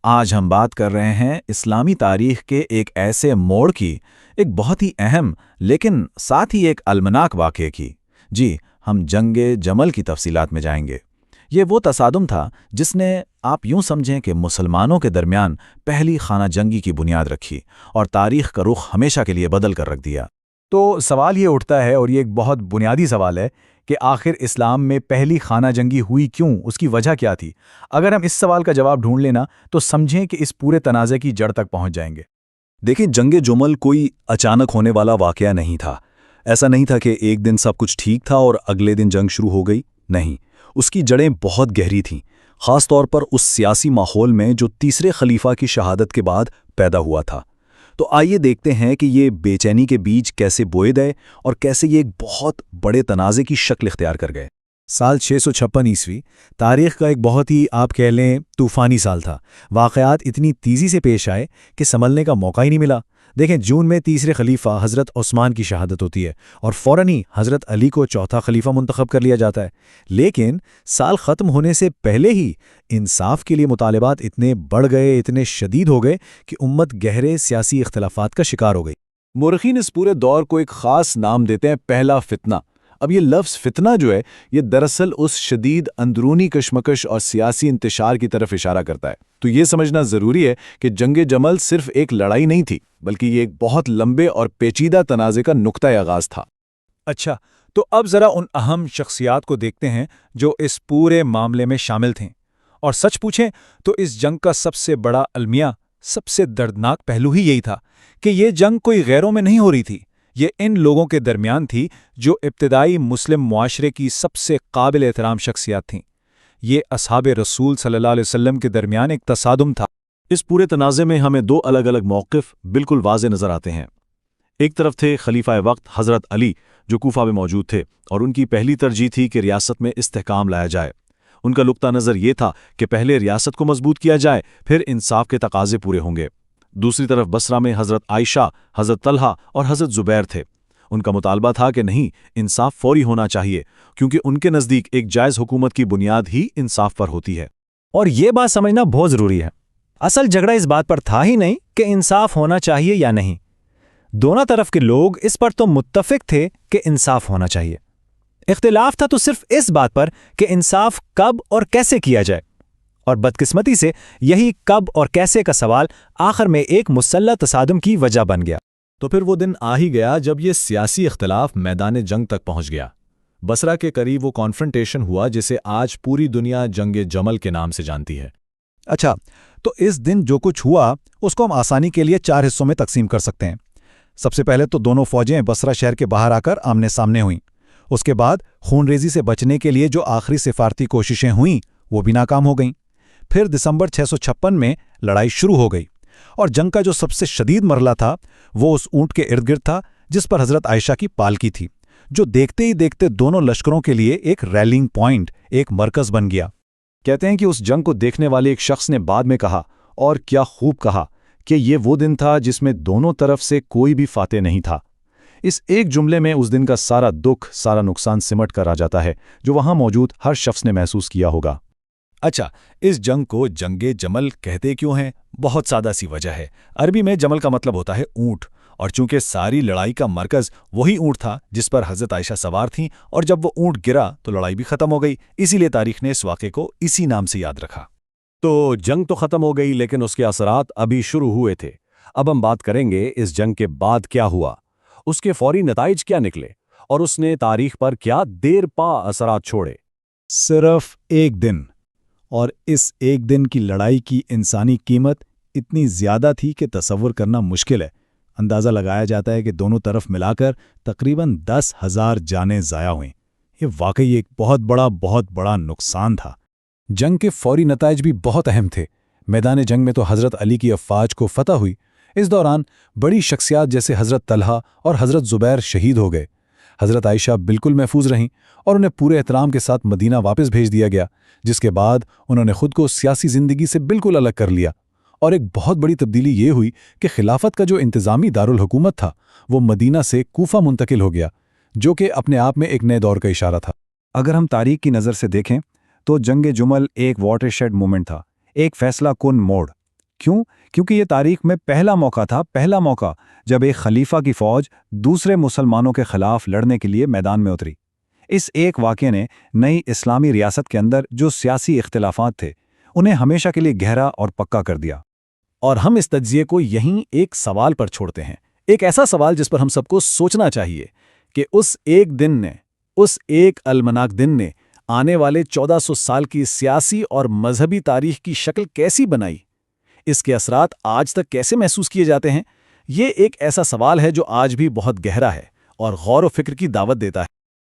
آج ہم بات کر رہے ہیں اسلامی تاریخ کے ایک ایسے موڑ کی، ایک بہت ہی اہم لیکن ساتھ ہی ایک المناک واقعے کی۔ جی، ہم جنگ جمل کی تفصیلات میں جائیں گے۔ یہ وہ تصادم تھا جس نے آپ یوں سمجھیں کہ مسلمانوں کے درمیان پہلی خانہ جنگی کی بنیاد رکھی اور تاریخ کا رخ ہمیشہ کے لیے بدل کر رکھ دیا۔ تو سوال یہ اٹھتا ہے، اور یہ ایک بہت بنیادی سوال ہے، کہ آخر اسلام میں پہلی خانہ جنگی ہوئی کیوں؟ اس کی وجہ کیا تھی؟ اگر ہم اس سوال کا جواب ڈھونڈ لینا تو سمجھیں کہ اس پورے تنازع کی جڑ تک پہنچ جائیں گے۔ دیکھیں، جنگ جمل کوئی اچانک ہونے والا واقعہ نہیں تھا۔ ایسا نہیں تھا کہ ایک دن سب کچھ ٹھیک تھا اور اگلے دن جنگ شروع ہو گئی۔ نہیں، اس کی جڑیں بہت گہری تھیں، خاص طور پر اس سیاسی ماحول میں جو تیسرے خلیفہ کی شہادت کے بعد پیدا ہوا تھا۔ تو آئیے دیکھتے ہیں کہ یہ بے چینی کے بیج کیسے بوئے گئے اور کیسے یہ ایک بہت بڑے تنازع کی شکل اختیار کر گئے۔ سال 656 عیسوی تاریخ کا ایک بہت ہی، آپ کہہ لیں، طوفانی سال تھا۔ واقعات اتنی تیزی سے پیش آئے کہ سنبھلنے کا موقع ہی نہیں ملا۔ دیکھیں، جون میں تیسرے خلیفہ حضرت عثمان کی شہادت ہوتی ہے اور فوراً ہی حضرت علی کو چوتھا خلیفہ منتخب کر لیا جاتا ہے۔ لیکن سال ختم ہونے سے پہلے ہی انصاف کے لیے مطالبات اتنے بڑھ گئے، اتنے شدید ہو گئے کہ امت گہرے سیاسی اختلافات کا شکار ہو گئی۔ مورخین اس پورے دور کو ایک خاص نام دیتے ہیں، پہلا فتنہ۔ اب یہ لفظ فتنہ جو ہے، یہ دراصل اس شدید اندرونی کشمکش اور سیاسی انتشار کی طرف اشارہ کرتا ہے۔ تو یہ سمجھنا ضروری ہے کہ جنگ جمل صرف ایک لڑائی نہیں تھی، بلکہ یہ ایک بہت لمبے اور پیچیدہ تنازع کا نقطہ آغاز تھا۔ اچھا، تو اب ذرا ان اہم شخصیات کو دیکھتے ہیں جو اس پورے معاملے میں شامل تھیں۔ اور سچ پوچھیں تو اس جنگ کا سب سے بڑا المیہ، سب سے دردناک پہلو ہی یہی تھا کہ یہ جنگ کوئی غیروں میں نہیں ہو رہی تھی، یہ ان لوگوں کے درمیان تھی جو ابتدائی مسلم معاشرے کی سب سے قابل احترام شخصیات تھیں۔ یہ اصحاب رسول صلی اللہ علیہ وسلم کے درمیان ایک تصادم تھا۔ اس پورے تنازع میں ہمیں دو الگ الگ موقف بالکل واضح نظر آتے ہیں۔ ایک طرف تھے خلیفہ وقت حضرت علی، جو کوفہ میں موجود تھے، اور ان کی پہلی ترجیح تھی کہ ریاست میں استحکام لایا جائے۔ ان کا نقطہ نظر یہ تھا کہ پہلے ریاست کو مضبوط کیا جائے، پھر انصاف کے تقاضے پورے ہوں گے۔ دوسری طرف بصرہ میں حضرت عائشہ، حضرت طلحہ اور حضرت زبیر تھے۔ ان کا مطالبہ تھا کہ نہیں، انصاف فوری ہونا چاہیے، کیونکہ ان کے نزدیک ایک جائز حکومت کی بنیاد ہی انصاف پر ہوتی ہے۔ اور یہ بات سمجھنا بہت ضروری ہے۔ اصل جھگڑا اس بات پر تھا ہی نہیں کہ انصاف ہونا چاہیے یا نہیں۔ دونوں طرف کے لوگ اس پر تو متفق تھے کہ انصاف ہونا چاہیے۔ اختلاف تھا تو صرف اس بات پر کہ انصاف کب اور کیسے کیا جائے۔ اور بدقسمتی سے یہی کب اور کیسے کا سوال آخر میں ایک مسلح تصادم کی وجہ بن گیا۔ تو پھر وہ دن آ ہی گیا جب یہ سیاسی اختلاف میدان جنگ تک پہنچ گیا۔ بصرہ کے قریب وہ کانفرنٹیشن ہوا جسے آج پوری دنیا جنگ جمل کے نام سے جانتی ہے۔ اچھا، تو اس دن جو کچھ ہوا اس کو ہم آسانی کے لیے 4 حصوں میں تقسیم کر سکتے ہیں۔ سب سے پہلے تو دونوں فوجیں بصرہ شہر کے باہر آ کر آمنے سامنے ہوئیں۔ اس کے بعد خون ریزی سے بچنے کے لیے جو آخری سفارتی کوششیں ہوئیں وہ بھی ناکام ہو گئیں۔ پھر دسمبر 656 میں لڑائی شروع ہو گئی، اور جنگ کا جو سب سے شدید مرحلہ تھا وہ اس اونٹ کے ارد گرد تھا جس پر حضرت عائشہ کی پالکی تھی، جو دیکھتے ہی دیکھتے دونوں لشکروں کے لیے ایک ریلنگ پوائنٹ، ایک مرکز بن گیا۔ کہتے ہیں کہ اس جنگ کو دیکھنے والے ایک شخص نے بعد میں کہا، اور کیا خوب کہا، کہ یہ وہ دن تھا جس میں دونوں طرف سے کوئی بھی فاتح نہیں تھا۔ اس ایک جملے میں اس دن کا سارا دکھ، سارا نقصان سمٹ کر آ جاتا ہے جو وہاں موجود ہر شخص نے محسوس کیا ہوگا۔ اچھا، اس جنگ کو جنگ جمل کہتے کیوں ہیں؟ بہت سادہ سی وجہ ہے۔ عربی میں جمل کا مطلب ہوتا ہے اونٹ، اور چونکہ ساری لڑائی کا مرکز وہی اونٹ تھا جس پر حضرت عائشہ سوار تھیں، اور جب وہ اونٹ گرا تو لڑائی بھی ختم ہو گئی، اسی لیے تاریخ نے اس واقعے کو اسی نام سے یاد رکھا۔ تو جنگ تو ختم ہو گئی، لیکن اس کے اثرات ابھی شروع ہوئے تھے۔ اب ہم بات کریں گے اس جنگ کے بعد کیا ہوا، اس کے فوری نتائج کیا نکلے، اور اس نے تاریخ پر کیا دیر پا اثرات چھوڑے۔ صرف ایک دن، اور اس ایک دن کی لڑائی کی انسانی قیمت اتنی زیادہ تھی کہ تصور کرنا مشکل ہے۔ اندازہ لگایا جاتا ہے کہ دونوں طرف ملا کر تقریباً 10,000 جانیں ضائع ہوئیں۔ یہ واقعی ایک بہت بڑا نقصان تھا۔ جنگ کے فوری نتائج بھی بہت اہم تھے۔ میدان جنگ میں تو حضرت علی کی افواج کو فتح ہوئی۔ اس دوران بڑی شخصیات جیسے حضرت طلحہ اور حضرت زبیر شہید ہو گئے۔ حضرت عائشہ بالکل محفوظ رہیں اور انہیں پورے احترام کے ساتھ مدینہ واپس بھیج دیا گیا، جس کے بعد انہوں نے خود کو سیاسی زندگی سے بالکل الگ کر لیا۔ اور ایک بہت بڑی تبدیلی یہ ہوئی کہ خلافت کا جو انتظامی دارالحکومت تھا وہ مدینہ سے کوفہ منتقل ہو گیا، جو کہ اپنے آپ میں ایک نئے دور کا اشارہ تھا۔ اگر ہم تاریخ کی نظر سے دیکھیں تو جنگ جمل ایک واٹر شیڈ مومنٹ تھا، ایک فیصلہ کن موڑ۔ کیوں؟ کیونکہ یہ تاریخ میں پہلا موقع جب ایک خلیفہ کی فوج دوسرے مسلمانوں کے خلاف لڑنے کے لیے میدان میں اتری۔ اس ایک واقعے نے نئی اسلامی ریاست کے اندر جو سیاسی اختلافات تھے انہیں ہمیشہ کے لیے گہرا اور پکا کر دیا۔ اور ہم اس تجزیے کو یہیں ایک سوال پر چھوڑتے ہیں، ایک ایسا سوال جس پر ہم سب کو سوچنا چاہیے کہ اس ایک المناک دن نے آنے والے 1400 سال کی سیاسی اور مذہبی تاریخ کی شکل کیسی بنائی؟ اس کے اثرات آج تک کیسے محسوس کیے جاتے ہیں؟ یہ ایک ایسا سوال ہے جو آج بھی بہت گہرا ہے اور غور و فکر کی دعوت دیتا ہے۔